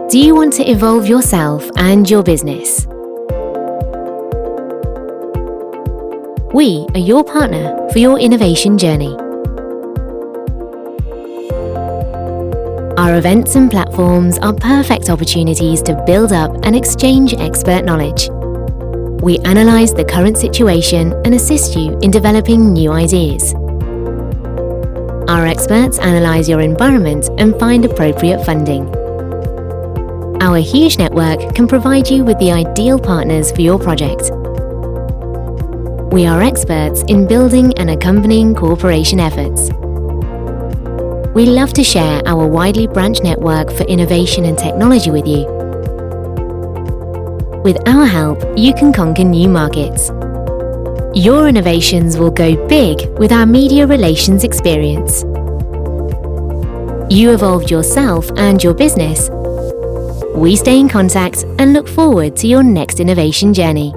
Do you want to evolve yourself and your business? We are your partner for your innovation journey. Our events and platforms are perfect opportunities to build up and exchange expert knowledge. We analyze the current situation and assist you in developing new ideas. Our experts analyze your environment and find appropriate funding. Our huge network can provide you with the ideal partners for your project. We are experts in building and accompanying cooperation efforts. We love to share our widely branched network for innovation and technology with you. With our help, you can conquer new markets. Your innovations will go big with our media relations experience. You evolved yourself and your business. We stay in contact and look forward to your next innovation journey.